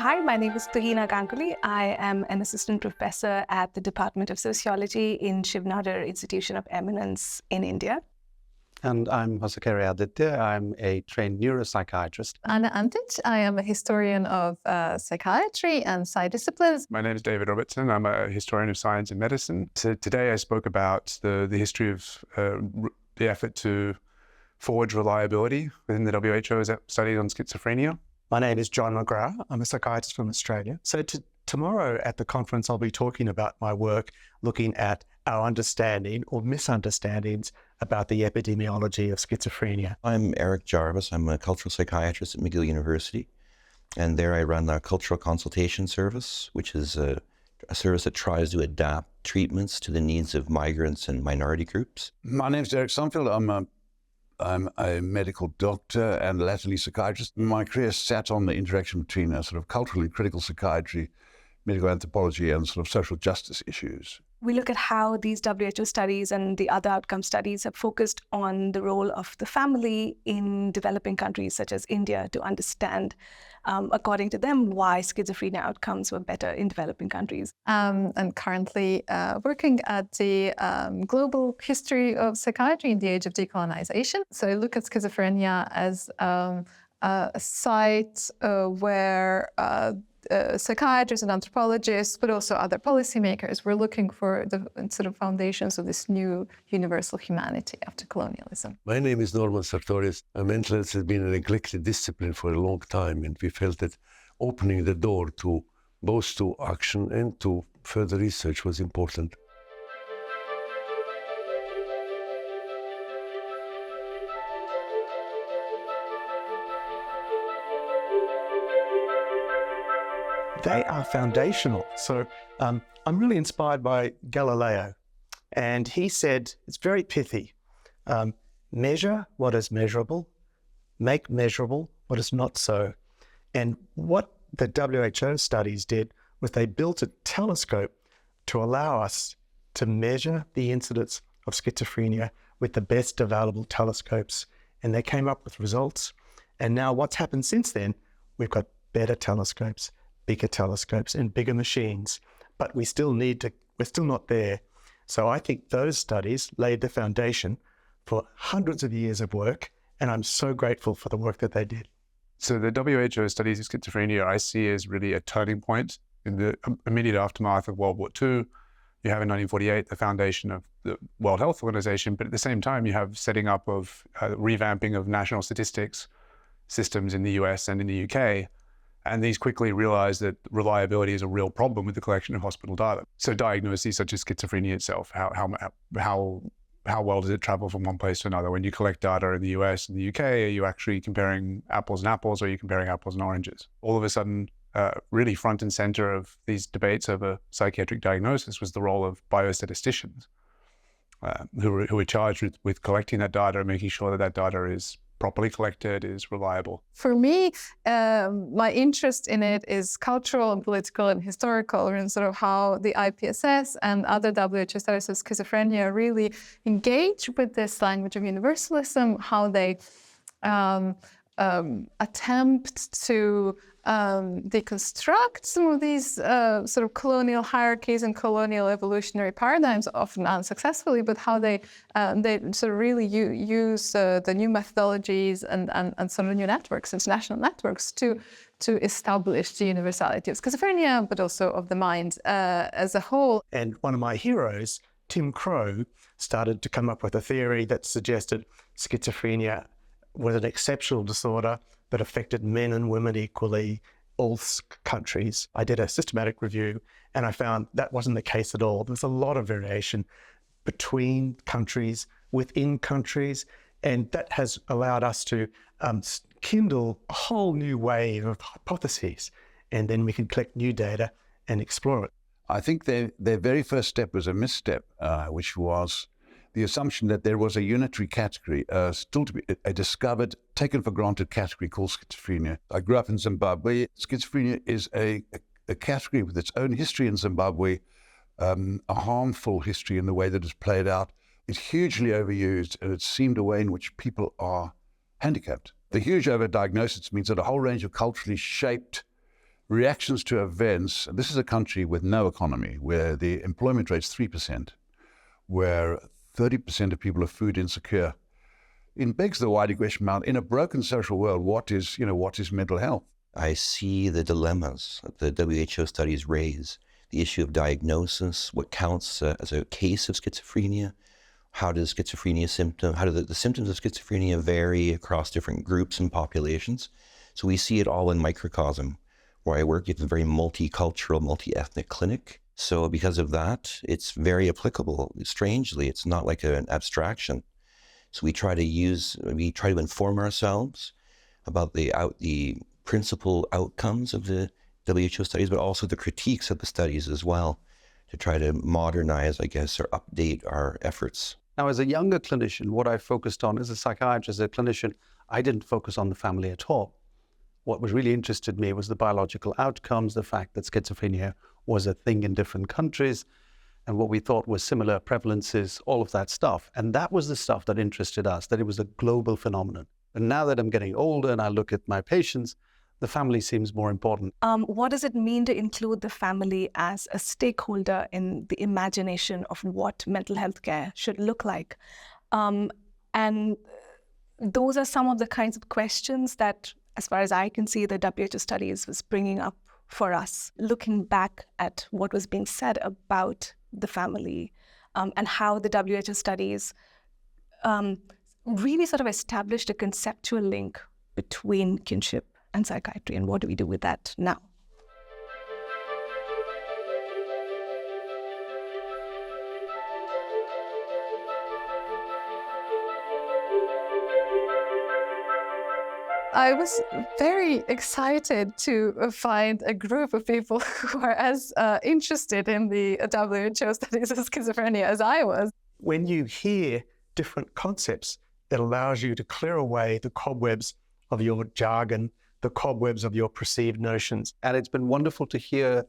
Hi, my name is Tuhina Ganguly. I am an assistant professor at the Department of Sociology in Shiv Nadar Institution of Eminence in India. And I'm Hosekari Aditya. I'm a trained neuropsychiatrist. Anna Antic. I am a historian of psychiatry and psy disciplines. My name is David Robertson. I'm a historian of science and medicine. Today I spoke about the history of the effort to forge reliability within the WHO's study on schizophrenia. My name is John McGrath. I'm a psychiatrist from Australia. So tomorrow at the conference, I'll be talking about my work looking at our understanding or misunderstandings about the epidemiology of schizophrenia. I'm Eric Jarvis. I'm a cultural psychiatrist at McGill University. And there I run the Cultural Consultation Service, which is a service that tries to adapt treatments to the needs of migrants and minority groups. My name is Derek Sonfield. I'm a medical doctor and latterly psychiatrist. My career sat on the interaction between a sort of culturally critical psychiatry, medical anthropology, and sort of social justice issues. We look at how these WHO studies and the other outcome studies have focused on the role of the family in developing countries such as India to understand, according to them, why schizophrenia outcomes were better in developing countries. And currently working at the Global History of Psychiatry in the Age of Decolonization. So I look at schizophrenia as a site where psychiatrists and anthropologists, but also other policymakers, were looking for the sort of foundations of this new universal humanity after colonialism. My name is Norman Sartorius. Mental health has been a neglected discipline for a long time, and we felt that opening the door to both to action and to further research was important. They are foundational. So I'm really inspired by Galileo. And he said, it's very pithy, measure what is measurable, make measurable what is not so. And what the WHO studies did was they built a telescope to allow us to measure the incidence of schizophrenia with the best available telescopes. And they came up with results. And now what's happened since then, we've got better telescopes, bigger telescopes and bigger machines, but we're still not there. So I think those studies laid the foundation for hundreds of years of work, and I'm so grateful for the work that they did. So the WHO studies of schizophrenia I see as really a turning point in the immediate aftermath of World War II. You have in 1948 the foundation of the World Health Organization, but at the same time you have setting up of revamping of national statistics systems in the US and in the UK. And these quickly realized that reliability is a real problem with the collection of hospital data. So diagnoses such as schizophrenia itself, how well does it travel from one place to another? When you collect data in the US and the UK, are you actually comparing apples and apples, or are you comparing apples and oranges? All of a sudden, really front and center of these debates over psychiatric diagnosis was the role of biostatisticians, who were charged with collecting that data and making sure that that data is properly collected, is reliable. For me, my interest in it is cultural and political and historical, and sort of how the IPSS and other WHO studies of schizophrenia really engage with this language of universalism, how they attempt to deconstruct some of these sort of colonial hierarchies and colonial evolutionary paradigms, often unsuccessfully, but how they sort of really use the new methodologies and sort of new networks, international networks, to establish the universality of schizophrenia, but also of the mind as a whole. And one of my heroes, Tim Crowe, started to come up with a theory that suggested schizophrenia was an exceptional disorder that affected men and women equally, all countries. I did a systematic review and I found that wasn't the case at all. There's a lot of variation between countries, within countries, and that has allowed us to kindle a whole new wave of hypotheses, and then we can collect new data and explore it. I think their very first step was a misstep, which was the assumption that there was a unitary category, still to be a discovered, taken for granted category called schizophrenia. I grew up in Zimbabwe. Schizophrenia is a category with its own history in Zimbabwe, a harmful history in the way that it's played out. It's hugely overused, and it's seemed a way in which people are handicapped. The huge overdiagnosis means that a whole range of culturally shaped reactions to events. This is a country with no economy, where the employment rate's 3%, where 30% of people are food insecure. It begs the wider question, in a broken social world, what is mental health? I see the dilemmas that the WHO studies raise. The issue of diagnosis, what counts as a case of schizophrenia, how do the symptoms of schizophrenia vary across different groups and populations. So we see it all in microcosm. Where I work, it's a very multicultural, multi-ethnic clinic. So because of that, it's very applicable. Strangely, it's not like an abstraction. So we try to inform ourselves about the principal outcomes of the WHO studies, but also the critiques of the studies as well, to try to modernize, I guess, or update our efforts. Now, as a younger clinician, what I focused on as a psychiatrist, as a clinician, I didn't focus on the family at all. What was really interested me was the biological outcomes, the fact that schizophrenia was a thing in different countries, and what we thought was similar prevalences, all of that stuff. And that was the stuff that interested us, that it was a global phenomenon. And now that I'm getting older and I look at my patients, the family seems more important. What does it mean to include the family as a stakeholder in the imagination of what mental health care should look like? And those are some of the kinds of questions that, as far as I can see, the WHO studies was bringing up for us, looking back at what was being said about the family and how the WHO studies really sort of established a conceptual link between kinship and psychiatry, and what do we do with that now? I was very excited to find a group of people who are as interested in the WHO studies of schizophrenia as I was. When you hear different concepts, it allows you to clear away the cobwebs of your jargon, the cobwebs of your perceived notions. And it's been wonderful to hear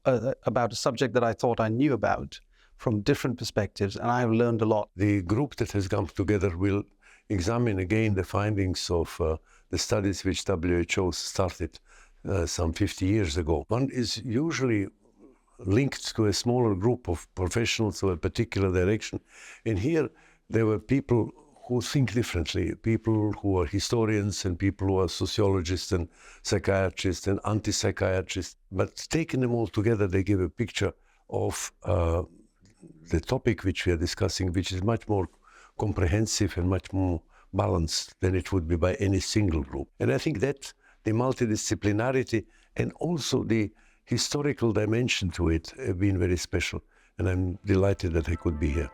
about a subject that I thought I knew about from different perspectives, and I have learned a lot. The group that has come together will examine again the findings of the studies which WHO started some 50 years ago. One is usually linked to a smaller group of professionals or a particular direction. And here there were people who think differently, people who are historians and people who are sociologists and psychiatrists and anti-psychiatrists. But taking them all together, they give a picture of the topic which we are discussing, which is much more comprehensive and much more balanced than it would be by any single group. And I think that the multidisciplinarity and also the historical dimension to it have been very special. And I'm delighted that I could be here.